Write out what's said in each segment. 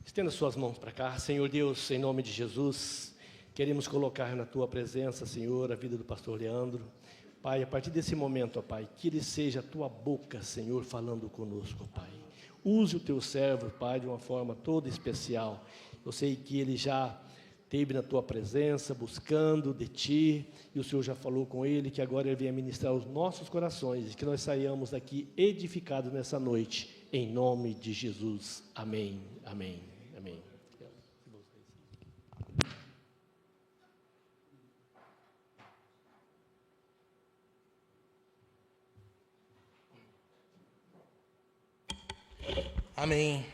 Estenda suas mãos para cá. Senhor Deus, em nome de Jesus, queremos colocar na Tua presença, Senhor, a vida do pastor Leandro. Pai, a partir desse momento, ó Pai, que ele seja a Tua boca, Senhor, falando conosco, ó Pai. Use o Teu servo, Pai, de uma forma toda especial. Eu sei que ele já esteve na Tua presença, buscando de Ti, e o Senhor já falou com ele, que agora ele venha ministrar os nossos corações, e que nós saiamos daqui edificados nessa noite, em nome de Jesus. Amém, amém, amém. Amém.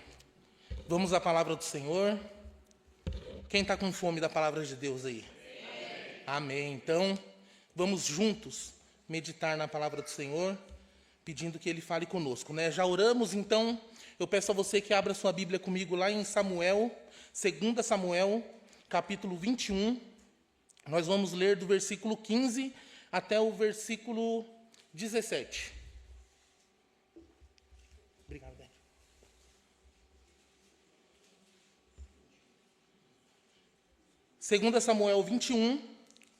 Vamos à palavra do Senhor. Quem está com fome da palavra de Deus aí? Amém. Então, vamos juntos meditar na palavra do Senhor, pedindo que Ele fale conosco, né? Já oramos, então, eu peço a você que abra sua Bíblia comigo lá em Samuel, 2 Samuel, capítulo 21. Nós vamos ler do versículo 15 até o versículo 17. Obrigado, Débora. 2 Samuel 21,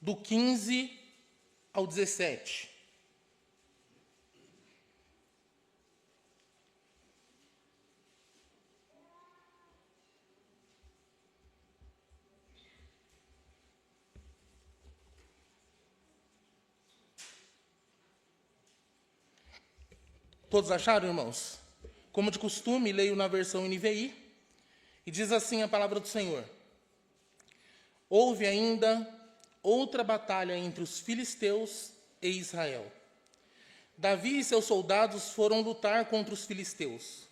do 15 ao 17. Todos acharam, irmãos? Como de costume, leio na versão NVI, e diz assim a palavra do Senhor. Houve ainda outra batalha entre os filisteus e Israel. Davi e seus soldados foram lutar contra os filisteus.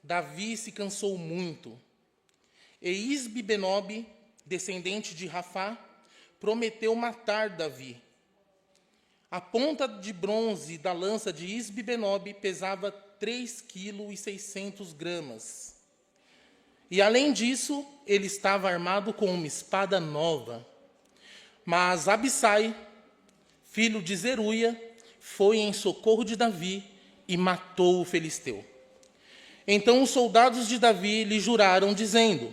Davi se cansou muito. E Isbi-Benob, descendente de Rafá, prometeu matar Davi. A ponta de bronze da lança de Isbi-Benob pesava 3,6 kg. E além disso, ele estava armado com uma espada nova. Mas Abissai, filho de Zeruia, foi em socorro de Davi e matou o filisteu. Então os soldados de Davi lhe juraram, dizendo: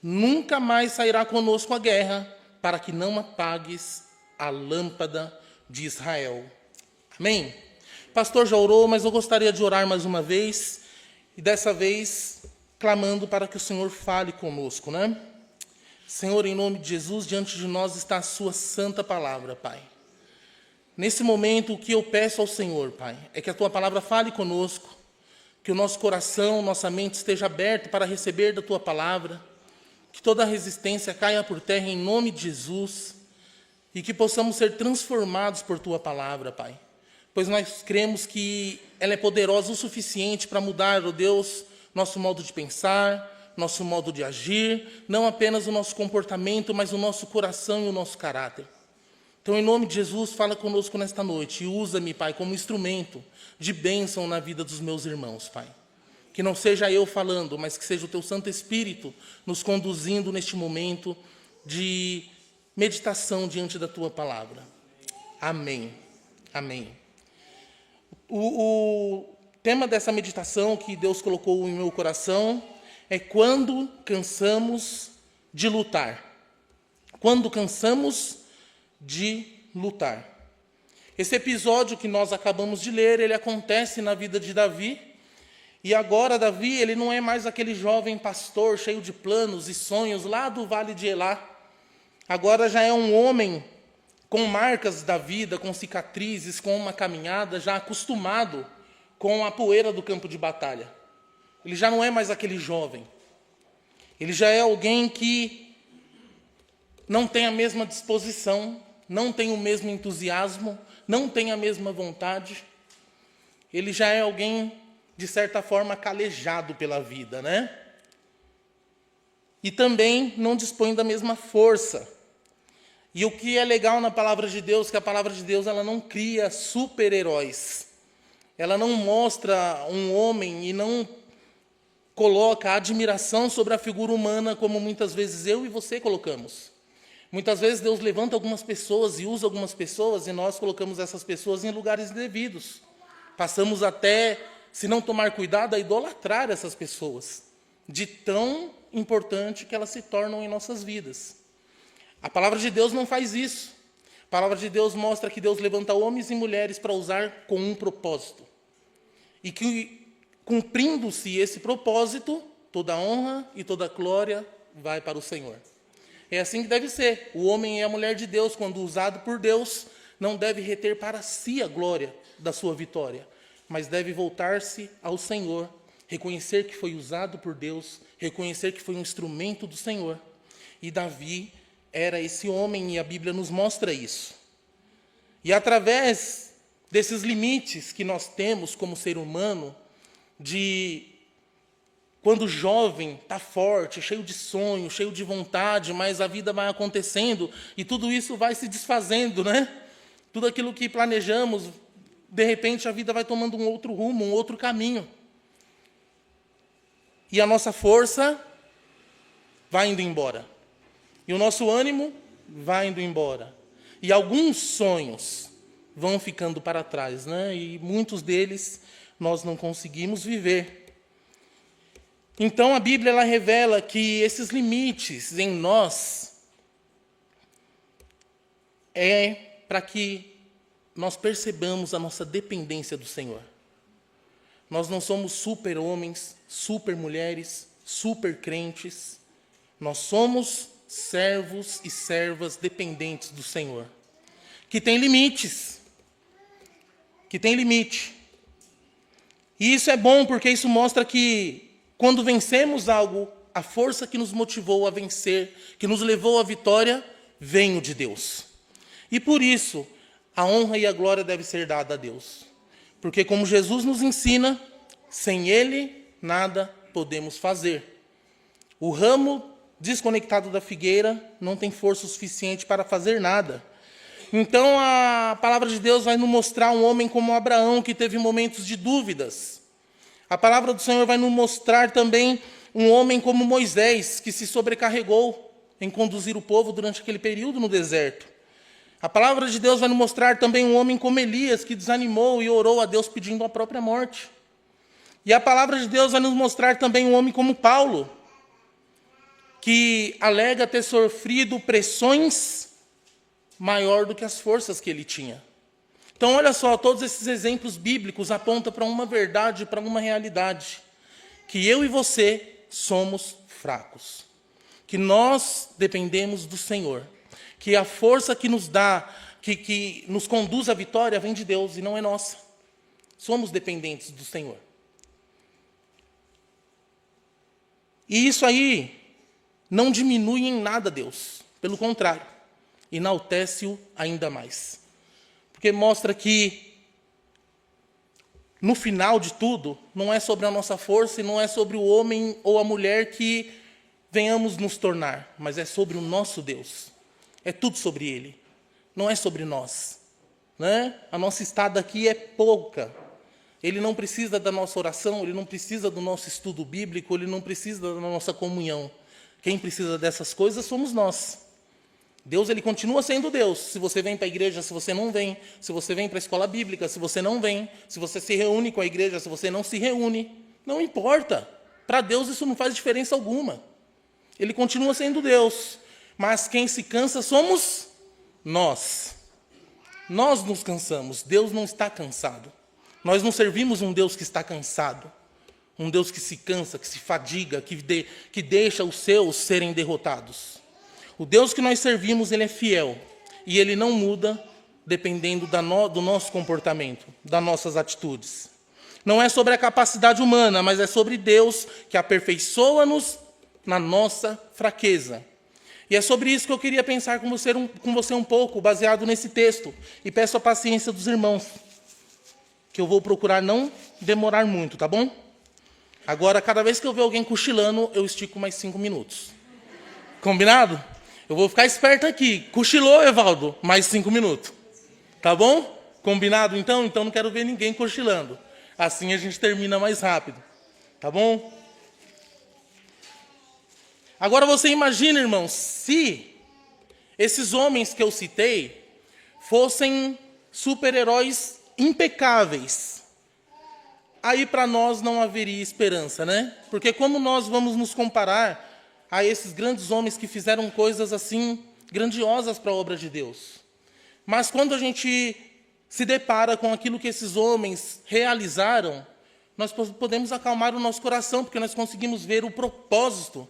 nunca mais sairá conosco a guerra, para que não apagues a lâmpada de Israel. Amém? O pastor já orou, mas eu gostaria de orar mais uma vez, e dessa vez clamando para que o Senhor fale conosco, né? Senhor, em nome de Jesus, diante de nós está a sua santa palavra, Pai. Nesse momento, o que eu peço ao Senhor, Pai, é que a tua palavra fale conosco, que o nosso coração, nossa mente esteja aberto para receber da tua palavra, que toda resistência caia por terra em nome de Jesus, e que possamos ser transformados por tua palavra, Pai. Pois nós cremos que ela é poderosa o suficiente para mudar, ó Deus, nosso modo de pensar, nosso modo de agir, não apenas o nosso comportamento, mas o nosso coração e o nosso caráter. Então, em nome de Jesus, fala conosco nesta noite e usa-me, Pai, como instrumento de bênção na vida dos meus irmãos, Pai. Que não seja eu falando, mas que seja o Teu Santo Espírito nos conduzindo neste momento de meditação diante da Tua palavra. Amém. Amém. O tema dessa meditação que Deus colocou em meu coração é quando cansamos de lutar. Quando cansamos de lutar. Esse episódio que nós acabamos de ler, ele acontece na vida de Davi. E agora Davi, ele não é mais aquele jovem pastor cheio de planos e sonhos lá do Vale de Elá. Agora já é um homem com marcas da vida, com cicatrizes, com uma caminhada, já acostumado com a poeira do campo de batalha. Ele já não é mais aquele jovem. Ele já é alguém que não tem a mesma disposição, não tem o mesmo entusiasmo, não tem a mesma vontade. Ele já é alguém, de certa forma, calejado pela vida, né? E também não dispõe da mesma força. E o que é legal na palavra de Deus, que a palavra de Deus ela não cria super-heróis. Ela não mostra um homem e não coloca admiração sobre a figura humana, como muitas vezes eu e você colocamos. Muitas vezes Deus levanta algumas pessoas e usa algumas pessoas, e nós colocamos essas pessoas em lugares indevidos. Passamos até, se não tomar cuidado, a idolatrar essas pessoas. de tão importante que elas se tornam em nossas vidas. A palavra de Deus não faz isso. A palavra de Deus mostra que Deus levanta homens e mulheres para usar com um propósito. E que, cumprindo-se esse propósito, toda a honra e toda a glória vai para o Senhor. É assim que deve ser. O homem e a mulher de Deus, quando usado por Deus, não deve reter para si a glória da sua vitória, mas deve voltar-se ao Senhor, reconhecer que foi usado por Deus, reconhecer que foi um instrumento do Senhor. E Davi era esse homem, e a Bíblia nos mostra isso. E através desses limites que nós temos como ser humano, de quando jovem, está forte, cheio de sonho, cheio de vontade, mas a vida vai acontecendo e tudo isso vai se desfazendo, né? Tudo aquilo que planejamos, de repente a vida vai tomando um outro rumo, um outro caminho. E a nossa força vai indo embora. E o nosso ânimo vai indo embora. E alguns sonhos vão ficando para trás, né? E muitos deles nós não conseguimos viver. Então a Bíblia ela revela que esses limites em nós é para que nós percebamos a nossa dependência do Senhor. Nós não somos super homens, super mulheres, super crentes. Nós somos servos e servas dependentes do Senhor, que tem limites, que tem limite. E isso é bom porque isso mostra que quando vencemos algo, a força que nos motivou a vencer, que nos levou à vitória, vem de Deus. E por isso, a honra e a glória devem ser dada a Deus. Porque como Jesus nos ensina, sem Ele, nada podemos fazer. O ramo desconectado da figueira não tem força suficiente para fazer nada. Então a palavra de Deus vai nos mostrar um homem como Abraão, que teve momentos de dúvidas. A palavra do Senhor vai nos mostrar também um homem como Moisés, que se sobrecarregou em conduzir o povo durante aquele período no deserto. A palavra de Deus vai nos mostrar também um homem como Elias, que desanimou e orou a Deus pedindo a própria morte. E a palavra de Deus vai nos mostrar também um homem como Paulo, que alega ter sofrido pressões maior do que as forças que ele tinha. Então, olha só, todos esses exemplos bíblicos apontam para uma verdade, para uma realidade, que eu e você somos fracos, que nós dependemos do Senhor, que a força que nos dá, que nos conduz à vitória vem de Deus e não é nossa. Somos dependentes do Senhor. E isso aí não diminui em nada Deus, pelo contrário, enaltece-o ainda mais. Porque mostra que, no final de tudo, não é sobre a nossa força e não é sobre o homem ou a mulher que venhamos nos tornar, mas é sobre o nosso Deus. É tudo sobre Ele, não é sobre nós. Né? A nossa estada aqui é pouca. Ele não precisa da nossa oração, Ele não precisa do nosso estudo bíblico, Ele não precisa da nossa comunhão. Quem precisa dessas coisas somos nós. Deus, Ele continua sendo Deus. Se você vem para a igreja, se você não vem. Se você vem para a escola bíblica, se você não vem. Se você se reúne com a igreja, se você não se reúne. Não importa. Para Deus isso não faz diferença alguma. Ele continua sendo Deus. Mas quem se cansa somos nós. Nós nos cansamos. Deus não está cansado. Nós não servimos um Deus que está cansado. Um Deus que se cansa, que se fadiga, que deixa os seus serem derrotados. O Deus que nós servimos, Ele é fiel. E Ele não muda dependendo do nosso comportamento, das nossas atitudes. Não é sobre a capacidade humana, mas é sobre Deus que aperfeiçoa-nos na nossa fraqueza. E é sobre isso que eu queria pensar com você um pouco, baseado nesse texto. E peço a paciência dos irmãos, que eu vou procurar não demorar muito, tá bom? Agora, cada vez que eu ver alguém cochilando, eu estico mais 5 minutos. Combinado? Eu vou ficar esperto aqui. Cochilou, Evaldo? Mais 5 minutos. Tá bom? Combinado, então? Então não quero ver ninguém cochilando. Assim a gente termina mais rápido. Tá bom? Agora você imagina, irmãos, se esses homens que eu citei fossem super-heróis impecáveis. aí para nós não haveria esperança, né? Porque como nós vamos nos comparar a esses grandes homens que fizeram coisas assim grandiosas para a obra de Deus? Mas quando a gente se depara com aquilo que esses homens realizaram, nós podemos acalmar o nosso coração, porque nós conseguimos ver o propósito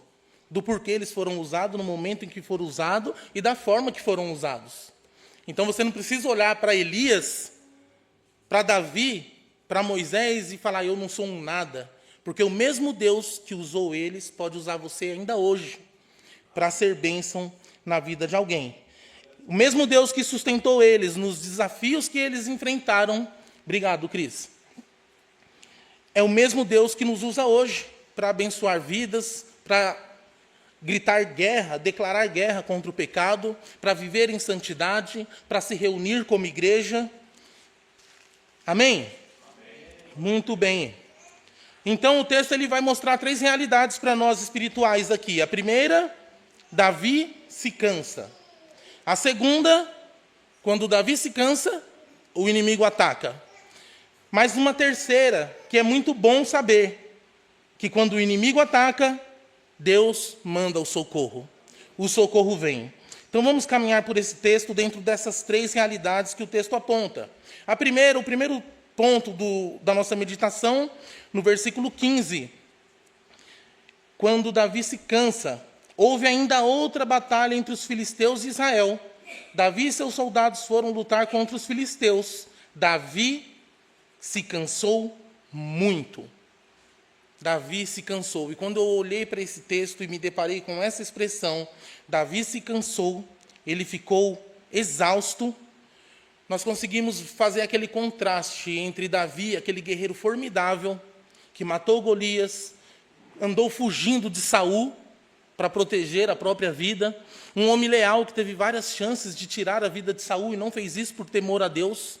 do porquê eles foram usados, no momento em que foram usados e da forma que foram usados. Então você não precisa olhar para Elias, para Davi, para Moisés e falar, eu não sou um nada. Porque o mesmo Deus que usou eles pode usar você ainda hoje para ser bênção na vida de alguém. O mesmo Deus que sustentou eles nos desafios que eles enfrentaram. Obrigado, Cris. É o mesmo Deus que nos usa hoje para abençoar vidas, para gritar guerra, declarar guerra contra o pecado, para viver em santidade, para se reunir como igreja. Amém? Amém? Muito bem. Então o texto ele vai mostrar 3 realidades para nós espirituais aqui. A primeira, Davi se cansa. A segunda, quando Davi se cansa, o inimigo ataca. Mas uma terceira, que é muito bom saber, que quando o inimigo ataca, Deus manda o socorro. O socorro vem. Então vamos caminhar por esse texto dentro dessas 3 realidades que o texto aponta. O primeiro ponto da nossa meditação, no versículo 15. Quando Davi se cansa, houve ainda outra batalha entre os filisteus e Israel. Davi e seus soldados foram lutar contra os filisteus. Davi se cansou muito. Davi se cansou. E quando eu olhei para esse texto e me deparei com essa expressão, Davi se cansou, ele ficou exausto, nós conseguimos fazer aquele contraste entre Davi, aquele guerreiro formidável, que matou Golias, andou fugindo de Saul para proteger a própria vida, um homem leal que teve várias chances de tirar a vida de Saul e não fez isso por temor a Deus,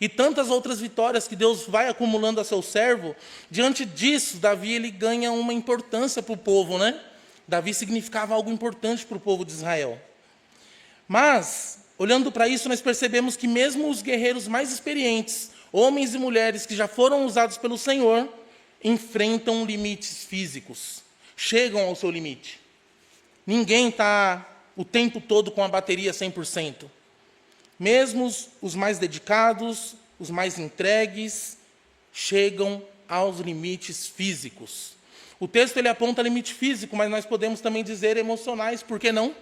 e tantas outras vitórias que Deus vai acumulando a seu servo. Diante disso, Davi ele ganha uma importância para o povo, né? Davi significava algo importante para o povo de Israel. Mas, olhando para isso, nós percebemos que mesmo os guerreiros mais experientes, homens e mulheres que já foram usados pelo Senhor, enfrentam limites físicos, chegam ao seu limite. Ninguém está o tempo todo com a bateria 100%. Mesmo os mais dedicados, os mais entregues, chegam aos limites físicos. O texto ele aponta limite físico, mas nós podemos também dizer emocionais, por que não?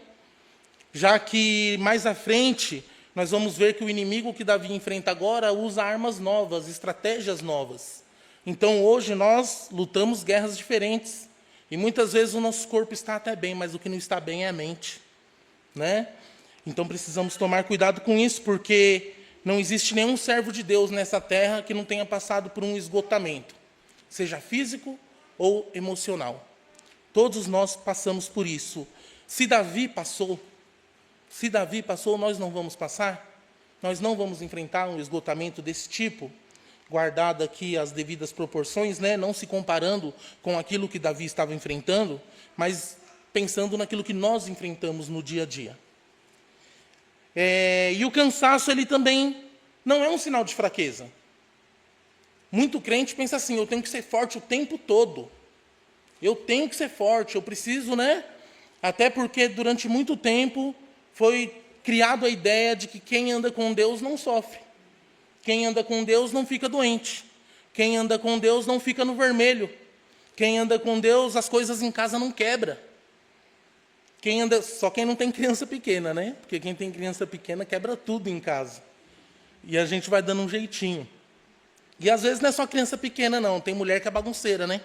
Já que mais à frente, nós vamos ver que o inimigo que Davi enfrenta agora usa armas novas, estratégias novas. Então hoje nós lutamos guerras diferentes. E muitas vezes o nosso corpo está até bem, mas o que não está bem é a mente, né? Então precisamos tomar cuidado com isso, porque não existe nenhum servo de Deus nessa terra que não tenha passado por um esgotamento, seja físico ou emocional. Todos nós passamos por isso. Se Davi passou, nós não vamos passar? Nós não vamos enfrentar um esgotamento desse tipo? Guardado aqui as devidas proporções, né? Não se comparando com aquilo que Davi estava enfrentando, mas pensando naquilo que nós enfrentamos no dia a dia. E o cansaço, ele também não é um sinal de fraqueza. Muito crente pensa assim, eu tenho que ser forte o tempo todo. Eu tenho que ser forte, eu preciso, né? Até porque durante muito tempo foi criado a ideia de que quem anda com Deus não sofre. Quem anda com Deus não fica doente. Quem anda com Deus não fica no vermelho. Quem anda com Deus, as coisas em casa não quebra. Só quem não tem criança pequena, né? Porque quem tem criança pequena quebra tudo em casa. E a gente vai dando um jeitinho. E às vezes não é só criança pequena, não. Tem mulher que é bagunceira, né?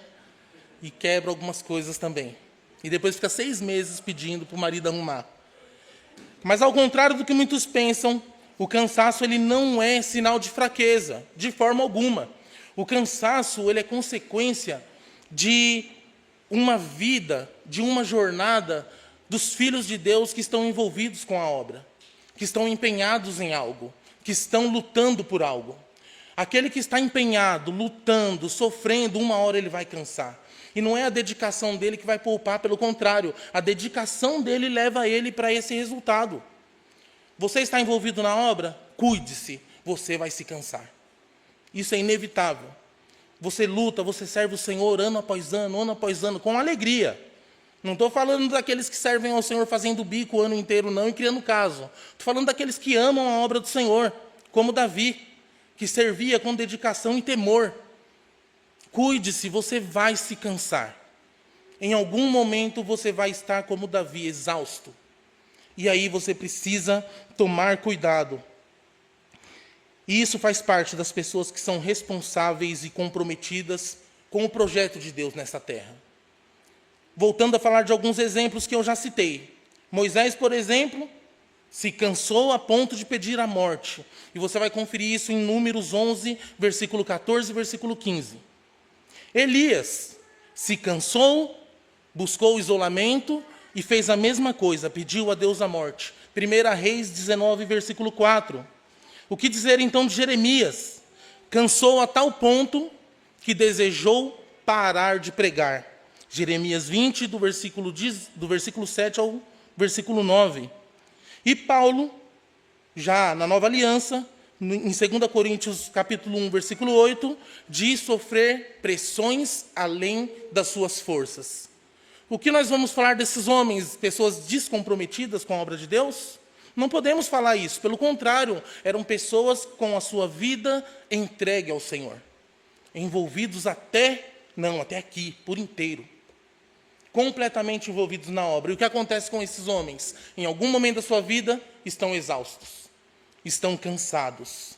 E quebra algumas coisas também. E depois fica 6 meses pedindo para o marido arrumar. Mas ao contrário do que muitos pensam, o cansaço ele não é sinal de fraqueza, de forma alguma. O cansaço ele é consequência de uma vida, de uma jornada dos filhos de Deus que estão envolvidos com a obra, que estão empenhados em algo, que estão lutando por algo. Aquele que está empenhado, lutando, sofrendo, uma hora ele vai cansar. E não é a dedicação dele que vai poupar, pelo contrário, a dedicação dele leva ele para esse resultado. Você está envolvido na obra? Cuide-se, você vai se cansar. Isso é inevitável. você luta, você serve o Senhor ano após ano, com alegria. Não estou falando daqueles que servem ao Senhor fazendo bico o ano inteiro, não, e criando caso. Estou falando daqueles que amam a obra do Senhor, como Davi, que servia com dedicação e temor. Cuide-se, você vai se cansar. Em algum momento você vai estar como Davi, exausto. E aí você precisa tomar cuidado. E isso faz parte das pessoas que são responsáveis e comprometidas com o projeto de Deus nessa terra. Voltando a falar de alguns exemplos que eu já citei. Moisés, por exemplo, se cansou a ponto de pedir a morte. E você vai conferir isso em Números 11, versículo 14 e versículo 15. Elias se cansou, buscou o isolamento e fez a mesma coisa, pediu a Deus a morte. 1 Reis 19, versículo 4. O que dizer então de Jeremias? Cansou a tal ponto que desejou parar de pregar. Jeremias 20, do versículo 7 ao versículo 9. E Paulo, já na Nova Aliança, em 2 Coríntios capítulo 1, versículo 8, diz sofrer pressões além das suas forças. O que nós vamos falar desses homens, pessoas descomprometidas com a obra de Deus? Não podemos falar isso, pelo contrário, eram pessoas com a sua vida entregue ao Senhor. Envolvidos até aqui, por inteiro. Completamente envolvidos na obra. E o que acontece com esses homens? Em algum momento da sua vida, estão exaustos. Estão cansados.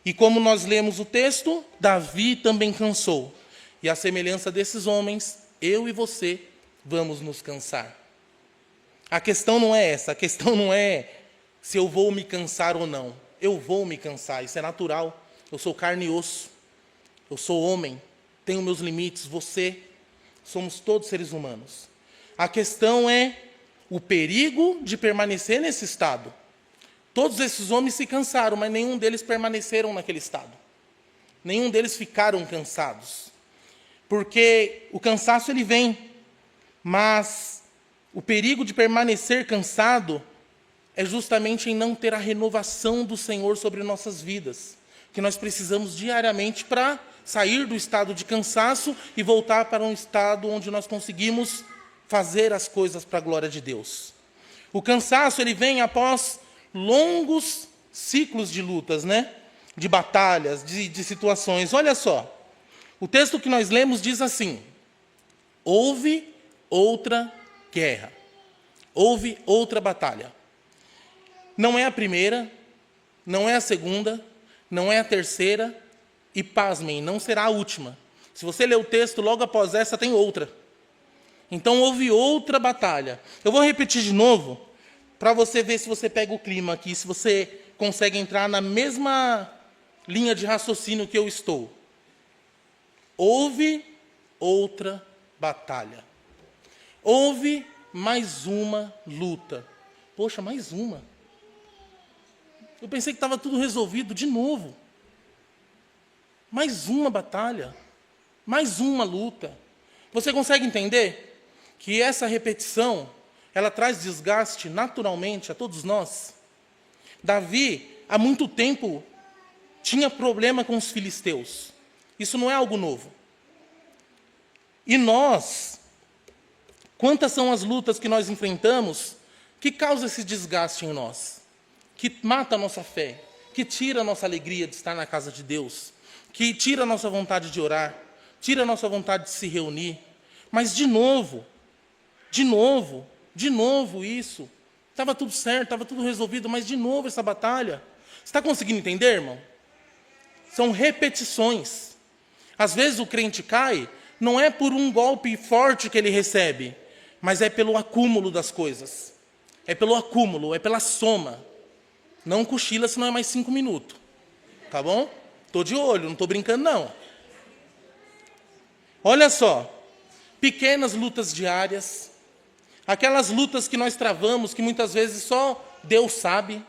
E como nós lemos o texto, Davi também cansou. E à semelhança desses homens, eu e você vamos nos cansar. A questão não é essa. A questão não é se eu vou me cansar ou não. Eu vou me cansar, isso é natural. Eu sou carne e osso. Eu sou homem. Tenho meus limites. Você. Somos todos seres humanos. A questão é o perigo de permanecer nesse estado. Todos esses homens se cansaram, mas nenhum deles permaneceram naquele estado. Nenhum deles ficaram cansados. Porque o cansaço ele vem, mas o perigo de permanecer cansado é justamente em não ter a renovação do Senhor sobre nossas vidas, que nós precisamos diariamente para sair do estado de cansaço e voltar para um estado onde nós conseguimos fazer as coisas para a glória de Deus. O cansaço ele vem após longos ciclos de lutas, né? De batalhas, de situações. Olha só, o texto que nós lemos diz assim: houve outra guerra, houve outra batalha. Não é a primeira, não é a segunda, não é a terceira, e pasmem, não será a última. Se você ler o texto, logo após essa tem outra. Então houve outra batalha. Eu vou repetir de novo, para você ver se você pega o clima aqui, se você consegue entrar na mesma linha de raciocínio que eu estou. Houve outra batalha. Houve mais uma luta. Poxa, mais uma. Eu pensei que estava tudo resolvido de novo. Mais uma batalha. Mais uma luta. Você consegue entender que essa repetição, ela traz desgaste naturalmente a todos nós? Davi, há muito tempo, tinha problema com os filisteus. Isso não é algo novo. E nós, quantas são as lutas que nós enfrentamos que causam esse desgaste em nós? Que mata a nossa fé, que tira a nossa alegria de estar na casa de Deus, que tira a nossa vontade de orar, tira a nossa vontade de se reunir. Mas de novo isso. Estava tudo certo, estava tudo resolvido, mas de novo essa batalha. Você está conseguindo entender, irmão? São repetições. Às vezes o crente cai, não é por um golpe forte que ele recebe, mas é pelo acúmulo das coisas. É pelo acúmulo, é pela soma. Não cochila, senão é mais 5 minutos. Tá bom? Estou de olho, não estou brincando, não. Olha só. Pequenas lutas diárias. Aquelas lutas que nós travamos, que muitas vezes só Deus sabe.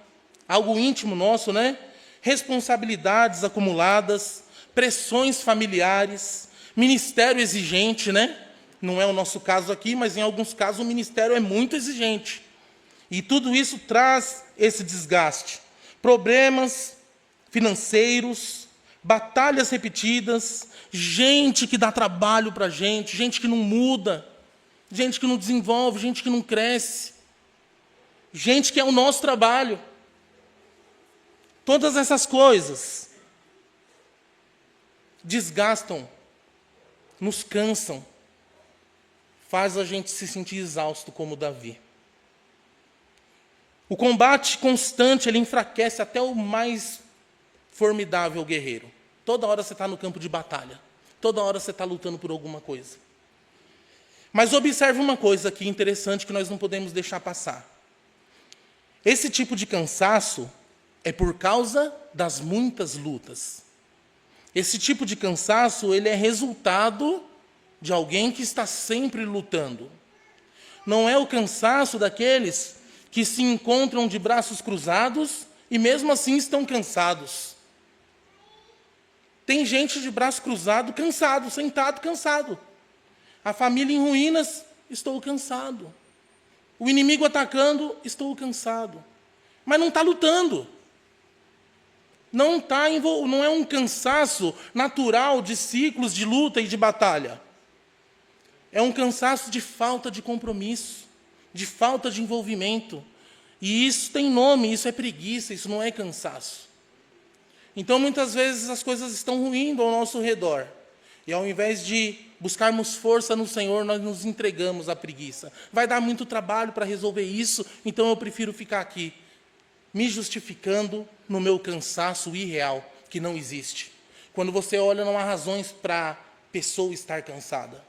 Algo íntimo nosso, né? Responsabilidades acumuladas. Pressões familiares. Ministério exigente, né? Não é o nosso caso aqui, mas em alguns casos o ministério é muito exigente. E tudo isso traz esse desgaste. Problemas financeiros, batalhas repetidas, gente que dá trabalho para a gente que não muda, gente que não desenvolve, gente que não cresce, gente que é o nosso trabalho. Todas essas coisas desgastam, nos cansam, faz a gente se sentir exausto como Davi. O combate constante, ele enfraquece até o mais formidável guerreiro. Toda hora você está no campo de batalha. Toda hora você está lutando por alguma coisa. Mas observe uma coisa aqui interessante que nós não podemos deixar passar. Esse tipo de cansaço é por causa das muitas lutas. Esse tipo de cansaço, ele é resultado de alguém que está sempre lutando. Não é o cansaço daqueles que se encontram de braços cruzados e mesmo assim estão cansados. Tem gente de braço cruzado, cansado, sentado, cansado. A família em ruínas, estou cansado. O inimigo atacando, estou cansado. Mas não está lutando. Não é um cansaço natural de ciclos de luta e de batalha. É um cansaço de falta de compromisso, de falta de envolvimento. E isso tem nome, isso é preguiça, isso não é cansaço. Então, muitas vezes, as coisas estão ruindo ao nosso redor. E ao invés de buscarmos força no Senhor, nós nos entregamos à preguiça. Vai dar muito trabalho para resolver isso, então eu prefiro ficar aqui, me justificando no meu cansaço irreal, que não existe. Quando você olha, não há razões para a pessoa estar cansada.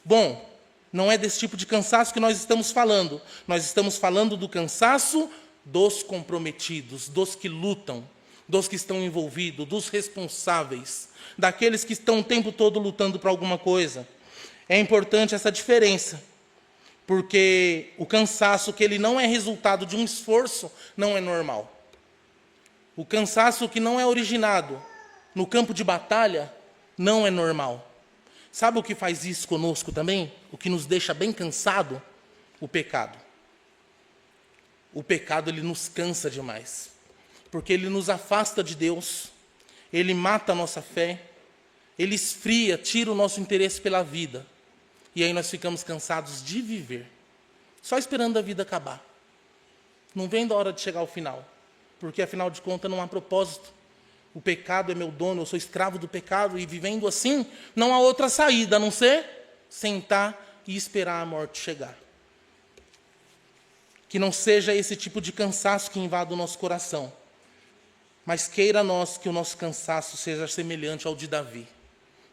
Bom, não é desse tipo de cansaço que nós estamos falando. Nós estamos falando do cansaço dos comprometidos, dos que lutam, dos que estão envolvidos, dos responsáveis, daqueles que estão o tempo todo lutando para alguma coisa. É importante essa diferença, porque o cansaço que ele não é resultado de um esforço não é normal. O cansaço que não é originado no campo de batalha não é normal. Sabe o que faz isso conosco também? O que nos deixa bem cansado? O pecado. O pecado, ele nos cansa demais. Porque ele nos afasta de Deus, ele mata a nossa fé, ele esfria, tira o nosso interesse pela vida. E aí nós ficamos cansados de viver, só esperando a vida acabar. Não vendo a hora de chegar ao final, porque afinal de contas não há propósito. O pecado é meu dono, eu sou escravo do pecado, e vivendo assim, não há outra saída, a não ser sentar e esperar a morte chegar. Que não seja esse tipo de cansaço que invada o nosso coração, mas queira nós que o nosso cansaço seja semelhante ao de Davi,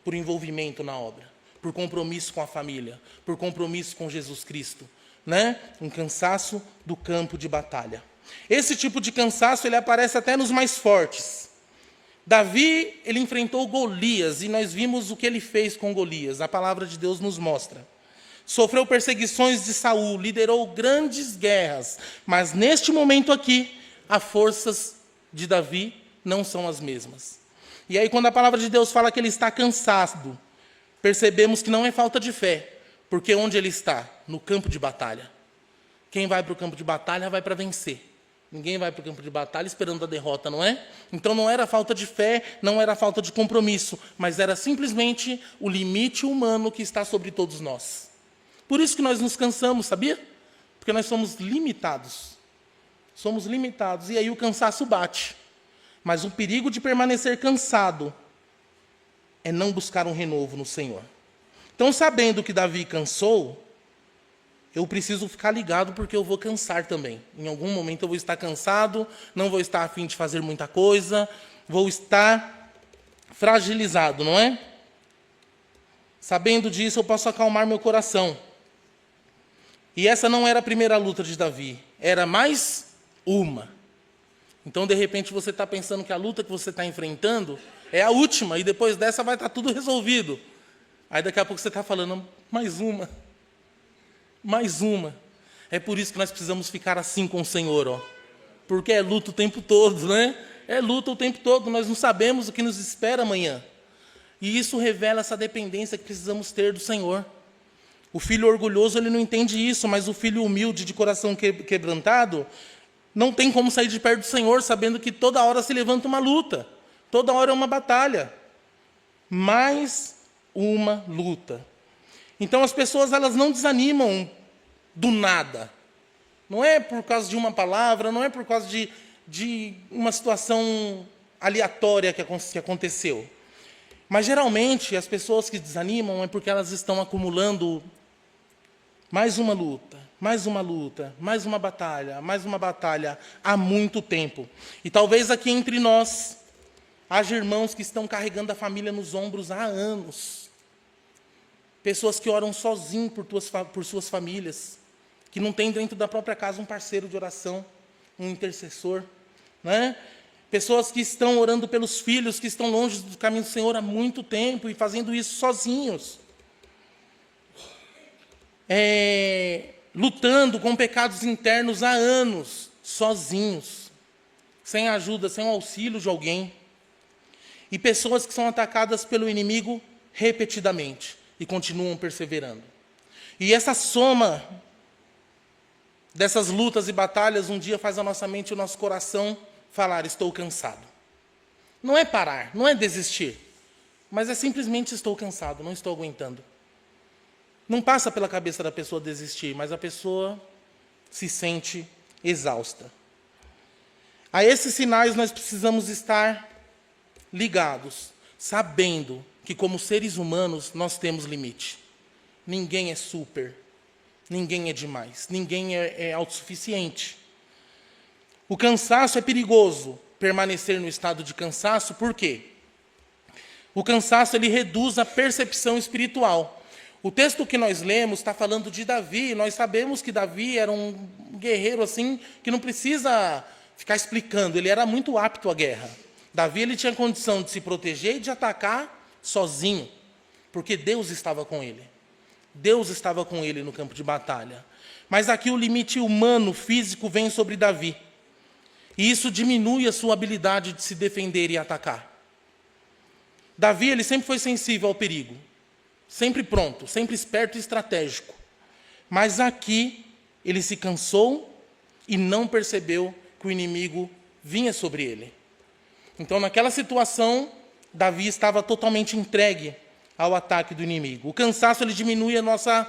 por envolvimento na obra, por compromisso com a família, por compromisso com Jesus Cristo, né? Um cansaço do campo de batalha. Esse tipo de cansaço, ele aparece até nos mais fortes. Davi, ele enfrentou Golias, e nós vimos o que ele fez com Golias. A palavra de Deus nos mostra. Sofreu perseguições de Saul, liderou grandes guerras, mas neste momento aqui, as forças de Davi não são as mesmas. E aí, quando a palavra de Deus fala que ele está cansado, percebemos que não é falta de fé, porque onde ele está? No campo de batalha. Quem vai para o campo de batalha vai para vencer. Ninguém vai para o campo de batalha esperando a derrota, não é? Então não era falta de fé, não era falta de compromisso, mas era simplesmente o limite humano que está sobre todos nós. Por isso que nós nos cansamos, sabia? Porque nós somos limitados. Somos limitados, e aí o cansaço bate. Mas o perigo de permanecer cansado é não buscar um renovo no Senhor. Então, sabendo que Davi cansou, eu preciso ficar ligado, porque eu vou cansar também. Em algum momento eu vou estar cansado, não vou estar a fim de fazer muita coisa, vou estar fragilizado, não é? Sabendo disso, eu posso acalmar meu coração. E essa não era a primeira luta de Davi, era mais uma. Então, de repente, você está pensando que a luta que você está enfrentando é a última, e depois dessa vai estar tudo resolvido. Aí daqui a pouco você está falando, mais uma. Mais uma. É por isso que nós precisamos ficar assim com o Senhor, ó. Porque é luta o tempo todo, né? É luta o tempo todo, nós não sabemos o que nos espera amanhã. E isso revela essa dependência que precisamos ter do Senhor. O filho orgulhoso, ele não entende isso, mas o filho humilde, de coração quebrantado, não tem como sair de perto do Senhor sabendo que toda hora se levanta uma luta, toda hora é uma batalha. Mais uma luta. Então as pessoas, elas não desanimam do nada. Não é por causa de uma palavra, não é por causa de uma situação aleatória que aconteceu. Mas geralmente as pessoas que desanimam é porque elas estão acumulando mais uma luta, mais uma luta, mais uma batalha há muito tempo. E talvez aqui entre nós haja irmãos que estão carregando a família nos ombros há anos. Pessoas que oram sozinhos por suas famílias, que não tem dentro da própria casa um parceiro de oração, um intercessor, né? Pessoas que estão orando pelos filhos, que estão longe do caminho do Senhor há muito tempo e fazendo isso sozinhos. Lutando com pecados internos há anos, sozinhos, sem ajuda, sem o auxílio de alguém. E pessoas que são atacadas pelo inimigo repetidamente e continuam perseverando. E essa soma dessas lutas e batalhas um dia faz a nossa mente e o nosso coração falar: estou cansado. Não é parar, não é desistir, mas é simplesmente estou cansado, não estou aguentando. Não passa pela cabeça da pessoa desistir, mas a pessoa se sente exausta. A esses sinais nós precisamos estar ligados, sabendo que como seres humanos nós temos limite. Ninguém é super, ninguém é demais, ninguém é autossuficiente. O cansaço é perigoso, permanecer no estado de cansaço, por quê? O cansaço ele reduz a percepção espiritual. O texto que nós lemos está falando de Davi, nós sabemos que Davi era um guerreiro assim, que não precisa ficar explicando, ele era muito apto à guerra. Davi ele tinha condição de se proteger e de atacar sozinho, porque Deus estava com ele. Deus estava com ele no campo de batalha. Mas aqui o limite humano, físico, vem sobre Davi. E isso diminui a sua habilidade de se defender e atacar. Davi ele sempre foi sensível ao perigo. Sempre pronto, sempre esperto e estratégico. Mas aqui ele se cansou e não percebeu que o inimigo vinha sobre ele. Então, naquela situação, Davi estava totalmente entregue ao ataque do inimigo. O cansaço ele diminui a nossa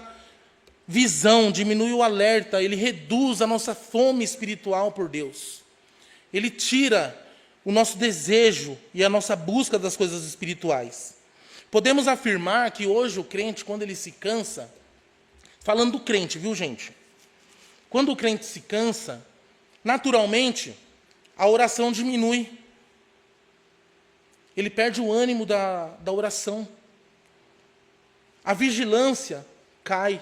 visão, diminui o alerta, ele reduz a nossa fome espiritual por Deus. Ele tira o nosso desejo e a nossa busca das coisas espirituais. Podemos afirmar que hoje o crente, quando ele se cansa, falando do crente, viu, gente? Quando o crente se cansa, naturalmente, a oração diminui. Ele perde o ânimo da oração. A vigilância cai.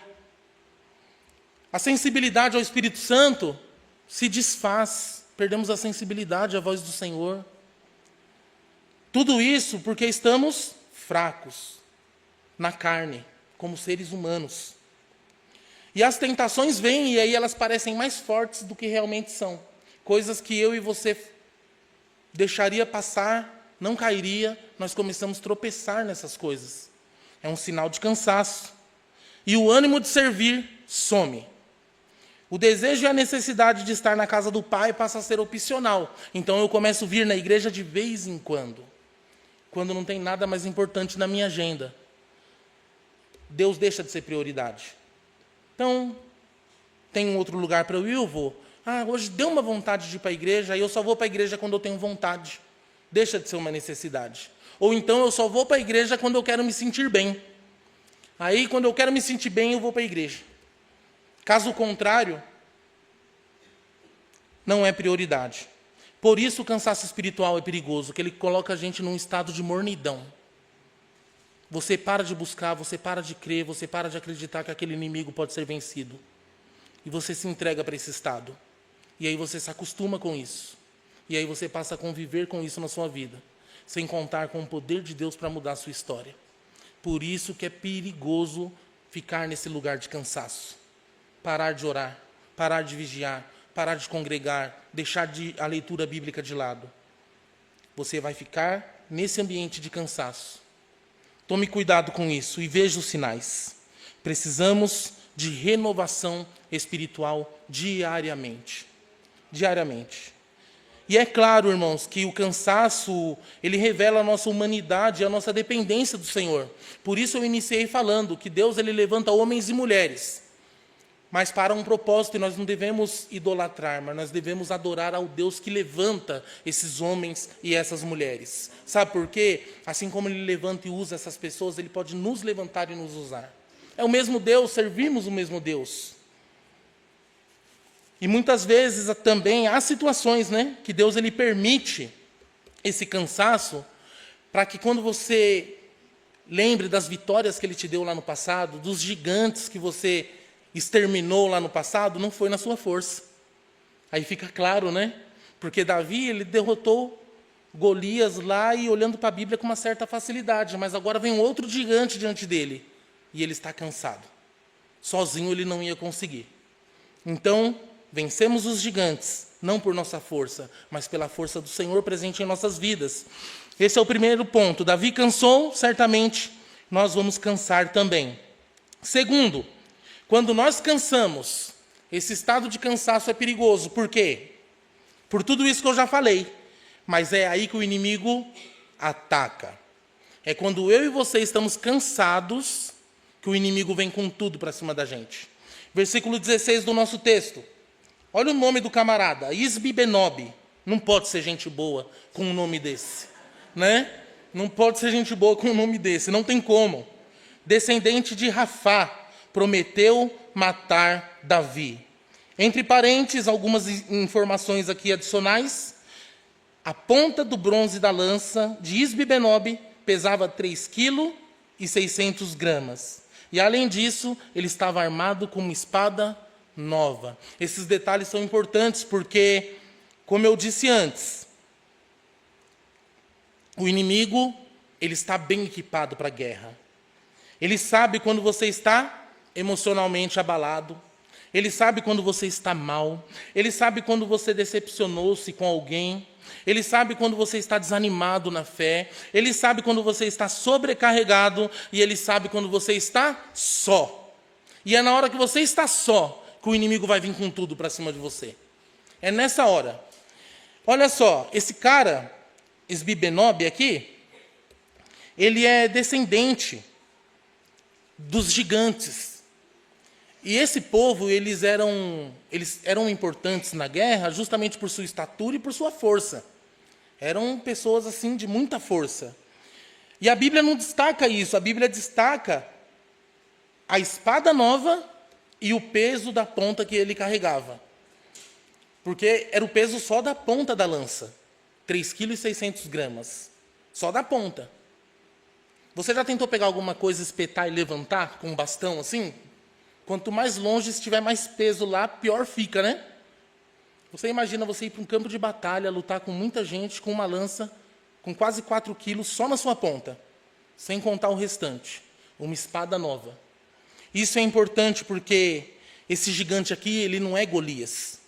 A sensibilidade ao Espírito Santo se desfaz. Perdemos a sensibilidade à voz do Senhor. Tudo isso porque estamos fracos na carne, como seres humanos. E as tentações vêm e aí elas parecem mais fortes do que realmente são. Coisas que eu e você deixaria passar, não cairia, nós começamos a tropeçar nessas coisas. É um sinal de cansaço. E o ânimo de servir some. O desejo e a necessidade de estar na casa do Pai passa a ser opcional. Então eu começo a vir na igreja de vez em quando não tem nada mais importante na minha agenda. Deus deixa de ser prioridade. Então, tem um outro lugar para eu ir, eu vou. Hoje deu uma vontade de ir para a igreja, aí eu só vou para a igreja quando eu tenho vontade. Deixa de ser uma necessidade. Ou então eu só vou para a igreja quando eu quero me sentir bem. Aí, quando eu quero me sentir bem, eu vou para a igreja. Caso contrário, não é prioridade. Por isso o cansaço espiritual é perigoso, que ele coloca a gente num estado de mornidão. Você para de buscar, você para de crer, você para de acreditar que aquele inimigo pode ser vencido. E você se entrega para esse estado. E aí você se acostuma com isso. E aí você passa a conviver com isso na sua vida, sem contar com o poder de Deus para mudar a sua história. Por isso que é perigoso ficar nesse lugar de cansaço. Parar de orar, parar de vigiar, parar de congregar, deixar a leitura bíblica de lado. Você vai ficar nesse ambiente de cansaço. Tome cuidado com isso e veja os sinais. Precisamos de renovação espiritual diariamente. diariamente. E é claro, irmãos, que o cansaço, ele revela a nossa humanidade e a nossa dependência do Senhor. Por isso eu iniciei falando que Deus, ele levanta homens e mulheres, mas para um propósito, e nós não devemos idolatrar, mas nós devemos adorar ao Deus que levanta esses homens e essas mulheres. Sabe por quê? Assim como ele levanta e usa essas pessoas, ele pode nos levantar e nos usar. É o mesmo Deus, servimos o mesmo Deus. E muitas vezes também há situações, né, que Deus ele permite esse cansaço para que quando você lembre das vitórias que ele te deu lá no passado, dos gigantes que você exterminou lá no passado, não foi na sua força. Aí fica claro, né? Porque Davi, ele derrotou Golias lá e olhando para a Bíblia com uma certa facilidade, mas agora vem um outro gigante diante dele e ele está cansado. Sozinho ele não ia conseguir. Então, vencemos os gigantes, não por nossa força, mas pela força do Senhor presente em nossas vidas. Esse é o primeiro ponto. Davi cansou, certamente nós vamos cansar também. Segundo, quando nós cansamos, esse estado de cansaço é perigoso. Por quê? Por tudo isso que eu já falei. Mas é aí que o inimigo ataca. É quando eu e você estamos cansados que o inimigo vem com tudo para cima da gente. Versículo 16 do nosso texto. Olha o nome do camarada, Isbi-Benob. Não pode ser gente boa com um nome desse, né? Não pode ser gente boa com um nome desse, não tem como. Descendente de Rafá, prometeu matar Davi. Entre parênteses, algumas informações aqui adicionais. A ponta do bronze da lança de Isbi-Benob pesava 3,6 kg. E além disso, ele estava armado com uma espada nova. Esses detalhes são importantes porque, como eu disse antes, o inimigo, ele está bem equipado para a guerra. Ele sabe quando você está emocionalmente abalado. Ele sabe quando você está mal. Ele sabe quando você decepcionou-se com alguém. Ele sabe quando você está desanimado na fé. Ele sabe quando você está sobrecarregado. E ele sabe quando você está só. E é na hora que você está só que o inimigo vai vir com tudo para cima de você. É nessa hora. Olha só, esse cara, Isbi-Benob aqui, ele é descendente dos gigantes. E esse povo, eles eram importantes na guerra justamente por sua estatura e por sua força. Eram pessoas assim de muita força. E a Bíblia não destaca isso, a Bíblia destaca a espada nova e o peso da ponta que ele carregava. Porque era o peso só da ponta da lança. 3,6 kg. Só da ponta. Você já tentou pegar alguma coisa, espetar e levantar com um bastão assim? Quanto mais longe estiver mais peso lá, pior fica, né? Você imagina você ir para um campo de batalha, lutar com muita gente, com uma lança, com quase 4 quilos só na sua ponta. Sem contar o restante. Uma espada nova. Isso é importante porque esse gigante aqui, ele não é Golias.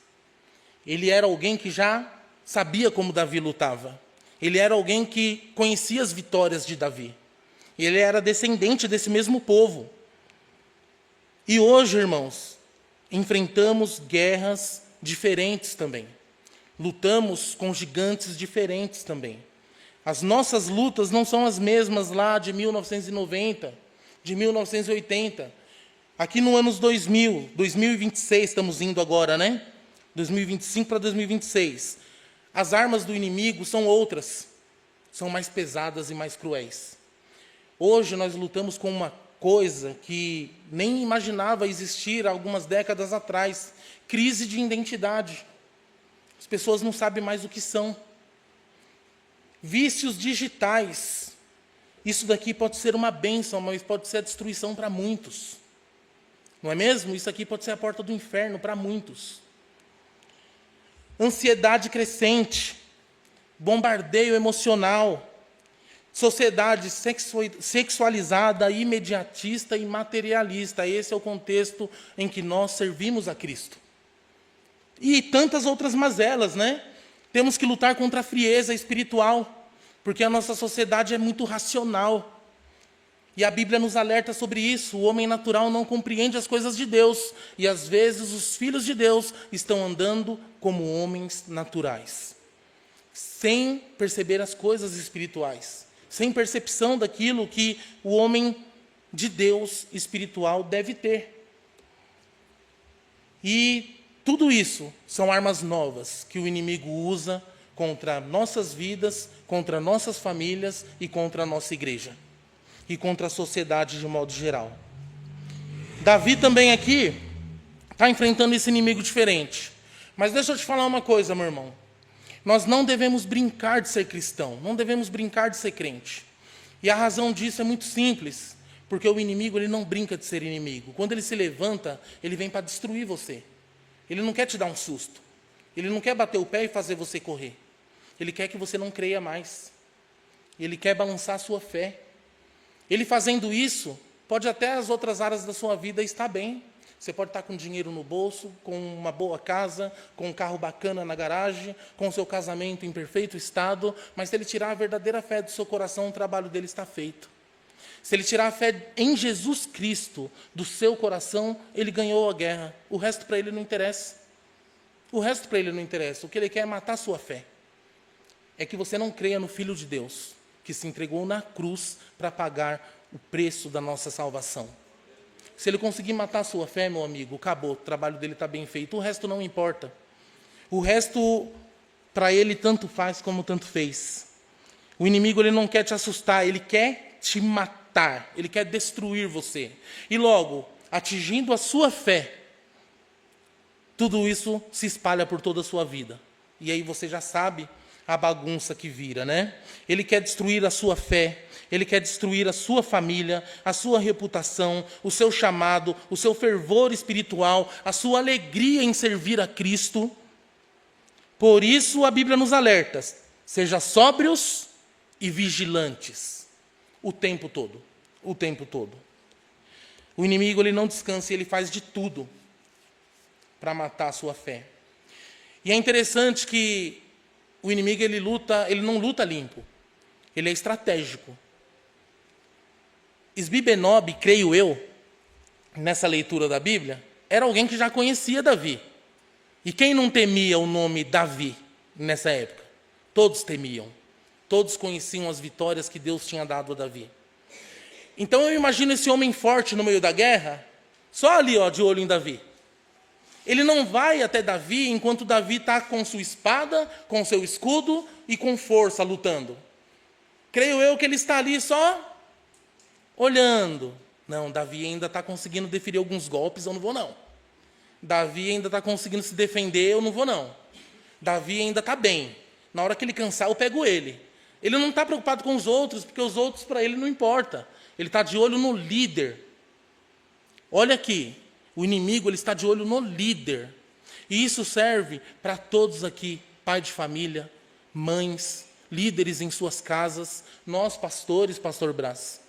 Ele era alguém que já sabia como Davi lutava. Ele era alguém que conhecia as vitórias de Davi. Ele era descendente desse mesmo povo. E hoje, irmãos, enfrentamos guerras diferentes também. Lutamos com gigantes diferentes também. As nossas lutas não são as mesmas lá de 1990, de 1980. Aqui no anos 2026 estamos indo agora, né? 2025 para 2026. As armas do inimigo são outras. São mais pesadas e mais cruéis. Hoje nós lutamos com uma coisa que nem imaginava existir há algumas décadas atrás. Crise de identidade. As pessoas não sabem mais o que são. Vícios digitais. Isso daqui pode ser uma bênção, mas pode ser a destruição para muitos. Não é mesmo? Isso aqui pode ser a porta do inferno para muitos. Ansiedade crescente. Bombardeio emocional. Sociedade sexualizada, imediatista e materialista. Esse é o contexto em que nós servimos a Cristo. E tantas outras mazelas, né? Temos que lutar contra a frieza espiritual, porque a nossa sociedade é muito racional. E a Bíblia nos alerta sobre isso. O homem natural não compreende as coisas de Deus. E às vezes os filhos de Deus estão andando como homens naturais, sem perceber as coisas espirituais, sem percepção daquilo que o homem de Deus espiritual deve ter. E tudo isso são armas novas que o inimigo usa contra nossas vidas, contra nossas famílias e contra a nossa igreja. E contra a sociedade de modo geral. Davi também aqui está enfrentando esse inimigo diferente. Mas deixa eu te falar uma coisa, meu irmão. Nós não devemos brincar de ser cristão, não devemos brincar de ser crente. E a razão disso é muito simples, porque o inimigo ele não brinca de ser inimigo. Quando ele se levanta, ele vem para destruir você. Ele não quer te dar um susto. Ele não quer bater o pé e fazer você correr. Ele quer que você não creia mais. Ele quer balançar a sua fé. Ele fazendo isso, pode até as outras áreas da sua vida estar bem. Você pode estar com dinheiro no bolso, com uma boa casa, com um carro bacana na garagem, com o seu casamento em perfeito estado, mas se ele tirar a verdadeira fé do seu coração, o trabalho dele está feito. Se ele tirar a fé em Jesus Cristo do seu coração, ele ganhou a guerra. O resto para ele não interessa. O resto para ele não interessa. O que ele quer é matar a sua fé. É que você não creia no Filho de Deus, que se entregou na cruz para pagar o preço da nossa salvação. Se ele conseguir matar a sua fé, meu amigo, acabou, o trabalho dele está bem feito, o resto não importa. O resto, para ele, tanto faz como tanto fez. O inimigo ele não quer te assustar, ele quer te matar, ele quer destruir você. E logo, atingindo a sua fé, tudo isso se espalha por toda a sua vida. E aí você já sabe a bagunça que vira, né? Ele quer destruir a sua fé, ele quer destruir a sua família, a sua reputação, o seu chamado, o seu fervor espiritual, a sua alegria em servir a Cristo. Por isso a Bíblia nos alerta: seja sóbrios e vigilantes o tempo todo, o tempo todo. O inimigo ele não descansa e ele faz de tudo para matar a sua fé. E é interessante que o inimigo ele não luta limpo, ele é estratégico. Esbi-Benob, creio eu, nessa leitura da Bíblia, era alguém que já conhecia Davi. E quem não temia o nome Davi nessa época? Todos temiam. Todos conheciam as vitórias que Deus tinha dado a Davi. Então eu imagino esse homem forte no meio da guerra, só ali, de olho em Davi. Ele não vai até Davi enquanto Davi está com sua espada, com seu escudo e com força lutando. Creio eu que ele está ali só olhando. Não, Davi ainda está conseguindo deferir alguns golpes, eu não vou não. Davi ainda está conseguindo se defender, eu não vou não. Davi ainda está bem. Na hora que ele cansar, eu pego ele. Ele não está preocupado com os outros, porque os outros para ele não importa. Ele está de olho no líder. Olha aqui, o inimigo ele está de olho no líder. E isso serve para todos aqui, pai de família, mães, líderes em suas casas, nós pastores, pastor Brás,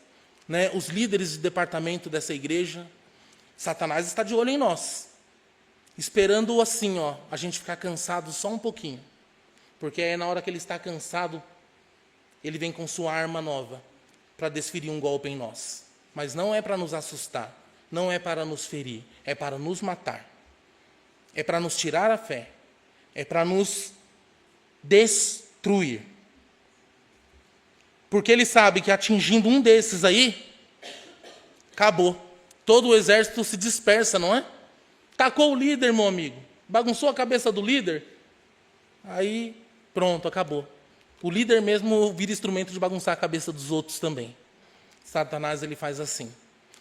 né, os líderes de departamento dessa igreja. Satanás está de olho em nós, esperando assim, a gente ficar cansado só um pouquinho. Porque aí na hora que ele está cansado, ele vem com sua arma nova para desferir um golpe em nós. Mas não é para nos assustar, não é para nos ferir, é para nos matar. É para nos tirar a fé, é para nos destruir. Porque ele sabe que atingindo um desses aí, acabou. Todo o exército se dispersa, não é? Tacou o líder, meu amigo. Bagunçou a cabeça do líder. Aí, pronto, acabou. O líder mesmo vira instrumento de bagunçar a cabeça dos outros também. Satanás, ele faz assim.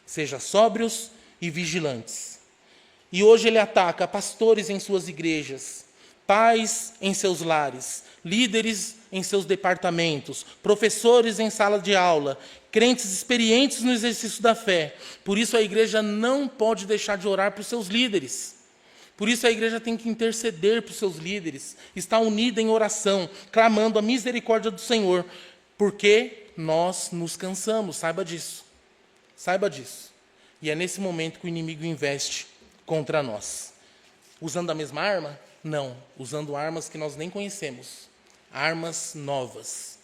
Seja sóbrios e vigilantes. E hoje ele ataca pastores em suas igrejas, pais em seus lares, líderes em seus departamentos, professores em sala de aula, crentes experientes no exercício da fé. Por isso a igreja não pode deixar de orar para os seus líderes. Por isso a igreja tem que interceder para os seus líderes, estar unida em oração, clamando a misericórdia do Senhor, porque nós nos cansamos, saiba disso. Saiba disso. E é nesse momento que o inimigo investe contra nós. Usando a mesma arma? Não. Usando armas que nós nem conhecemos. Armas novas.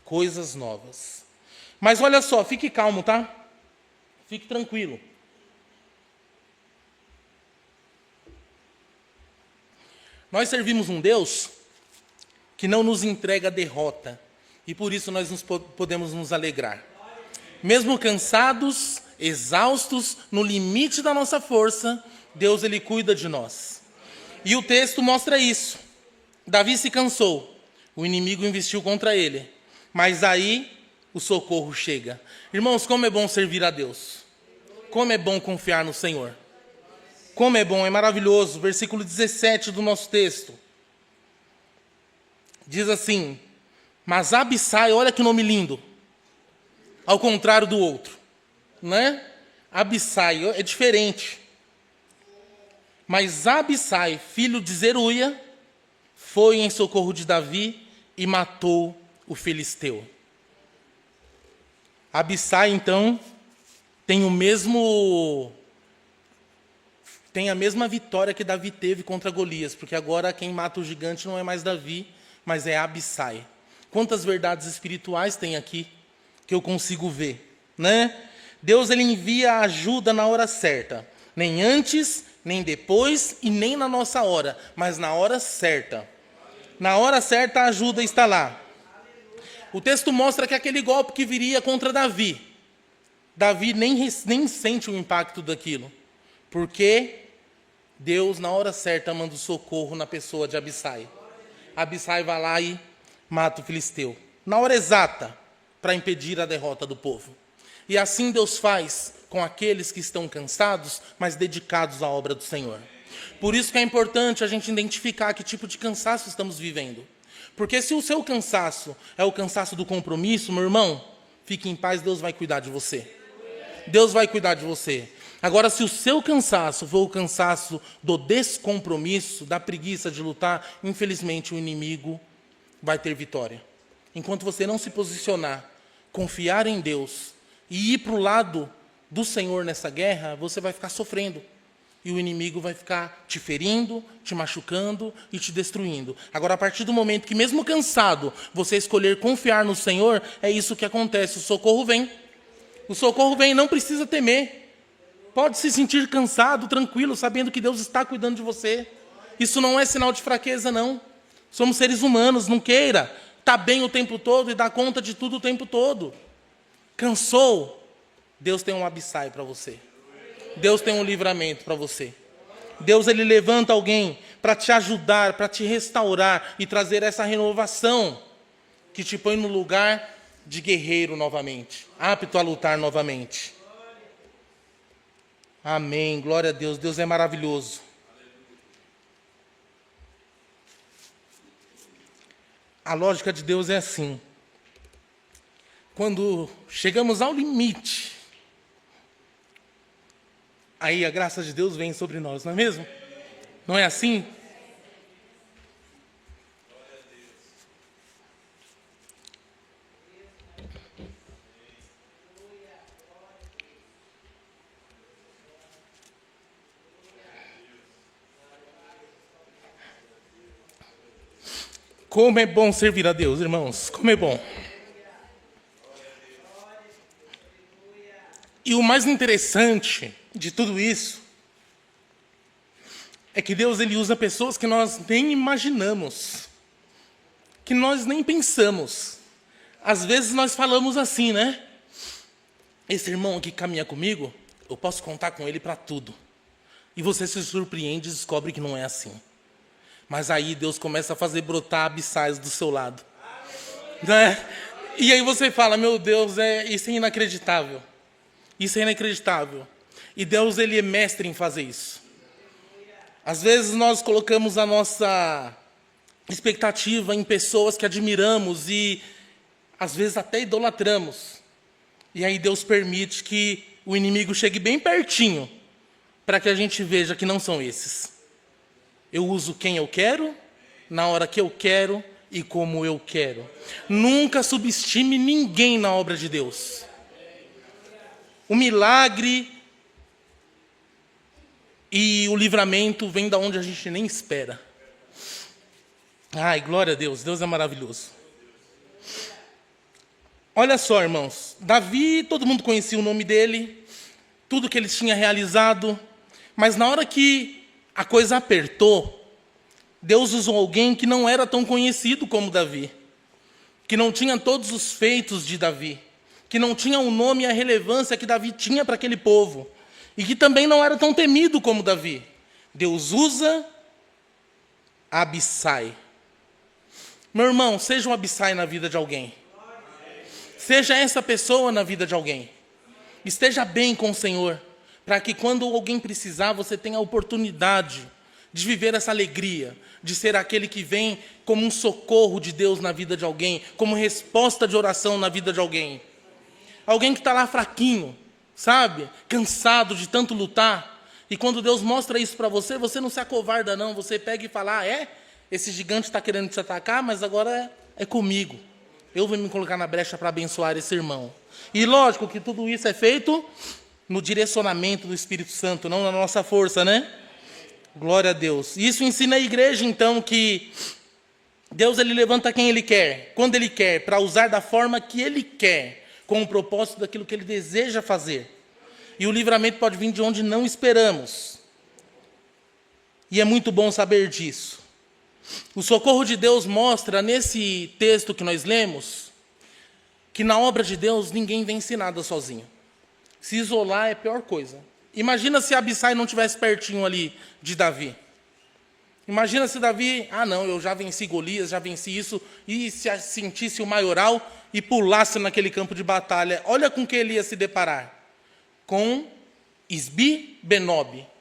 Coisas novas. Mas olha só, fique calmo, tá? Fique tranquilo. Nós servimos um Deus que não nos entrega derrota. E por isso nós podemos nos alegrar. Mesmo cansados, exaustos, no limite da nossa força, Deus ele cuida de nós. E o texto mostra isso. Davi se cansou. O inimigo investiu contra ele. Mas aí o socorro chega. Irmãos, como é bom servir a Deus. Como é bom confiar no Senhor. Como é bom, é maravilhoso. Versículo 17 do nosso texto. Diz assim: mas Abissai, olha que nome lindo. Ao contrário do outro. Né? Abissai, é diferente. Mas Abissai, filho de Zeruia, foi em socorro de Davi e matou o filisteu. Abissai, então, tem a mesma vitória que Davi teve contra Golias, porque agora quem mata o gigante não é mais Davi, mas é Abissai. Quantas verdades espirituais tem aqui que eu consigo ver, né? Deus ele envia a ajuda na hora certa, nem antes, nem depois e nem na nossa hora, mas na hora certa. Na hora certa a ajuda está lá. O texto mostra que aquele golpe que viria contra Davi, Davi nem sente o impacto daquilo, porque Deus, na hora certa, manda o socorro na pessoa de Abissai. Abissai vai lá e mata o filisteu. Na hora exata, para impedir a derrota do povo. E assim Deus faz com aqueles que estão cansados, mas dedicados à obra do Senhor. Por isso que é importante a gente identificar que tipo de cansaço estamos vivendo. Porque se o seu cansaço é o cansaço do compromisso, meu irmão, fique em paz, Deus vai cuidar de você. Deus vai cuidar de você. Agora, se o seu cansaço for o cansaço do descompromisso, da preguiça de lutar, infelizmente o inimigo vai ter vitória. Enquanto você não se posicionar, confiar em Deus e ir para o lado do Senhor nessa guerra, você vai ficar sofrendo. E o inimigo vai ficar te ferindo, te machucando e te destruindo. Agora, a partir do momento que, mesmo cansado, você escolher confiar no Senhor, é isso que acontece. O socorro vem. O socorro vem, não precisa temer. Pode se sentir cansado, tranquilo, sabendo que Deus está cuidando de você. Isso não é sinal de fraqueza, não. Somos seres humanos, não queira estar bem o tempo todo e dar conta de tudo o tempo todo. Cansou? Deus tem um Abissai para você. Deus tem um livramento para você. Deus ele levanta alguém para te ajudar, para te restaurar e trazer essa renovação que te põe no lugar de guerreiro novamente, apto a lutar novamente. Amém, glória a Deus, Deus é maravilhoso. A lógica de Deus é assim. Quando chegamos ao limite, aí a graça de Deus vem sobre nós, não é mesmo? Não é assim? Como é bom servir a Deus, irmãos, como é bom. E o mais interessante de tudo isso é que Deus ele usa pessoas que nós nem imaginamos, que nós nem pensamos. Às vezes nós falamos assim, né? Esse irmão aqui caminha comigo, eu posso contar com ele para tudo. E você se surpreende e descobre que não é assim. Mas aí Deus começa a fazer brotar abissais do seu lado. Né? E aí você fala, meu Deus, isso é inacreditável. Isso é inacreditável. E Deus ele é mestre em fazer isso. Às vezes nós colocamos a nossa expectativa em pessoas que admiramos e às vezes até idolatramos. E aí Deus permite que o inimigo chegue bem pertinho para que a gente veja que não são esses. Eu uso quem eu quero, na hora que eu quero e como eu quero. Nunca subestime ninguém na obra de Deus. O milagre e o livramento vem da onde a gente nem espera. Ai, glória a Deus, Deus é maravilhoso. Olha só, irmãos, Davi, todo mundo conhecia o nome dele. tudo que ele tinha realizado. Mas na hora que a coisa apertou, Deus usou alguém que não era tão conhecido como Davi, que não tinha todos os feitos de Davi, que não tinha o nome e a relevância que Davi tinha para aquele povo, e que também não era tão temido como Davi. Deus usa Abissai. Meu irmão, seja um Abissai na vida de alguém. Seja essa pessoa na vida de alguém. Esteja bem com o Senhor, para que quando alguém precisar, você tenha a oportunidade de viver essa alegria, de ser aquele que vem como um socorro de Deus na vida de alguém, como resposta de oração na vida de alguém. Alguém que está lá fraquinho, sabe? Cansado de tanto lutar. E quando Deus mostra isso para você, você não se acovarda não, você pega e fala, esse gigante está querendo te atacar, mas agora é comigo. Eu vou me colocar na brecha para abençoar esse irmão. E lógico que tudo isso é feito no direcionamento do Espírito Santo, não na nossa força, né? Glória a Deus. Isso ensina a igreja, então, que Deus ele levanta quem Ele quer, quando Ele quer, para usar da forma que Ele quer, com o propósito daquilo que Ele deseja fazer. E o livramento pode vir de onde não esperamos. E é muito bom saber disso. O socorro de Deus mostra, nesse texto que nós lemos, que na obra de Deus ninguém vence nada sozinho. Se isolar é a pior coisa. Imagina se Abissai não estivesse pertinho ali de Davi. Imagina se Davi, não, eu já venci Golias, já venci isso, e se sentisse o maioral e pulasse naquele campo de batalha. Olha com que ele ia se deparar. Com Isbi-Benob.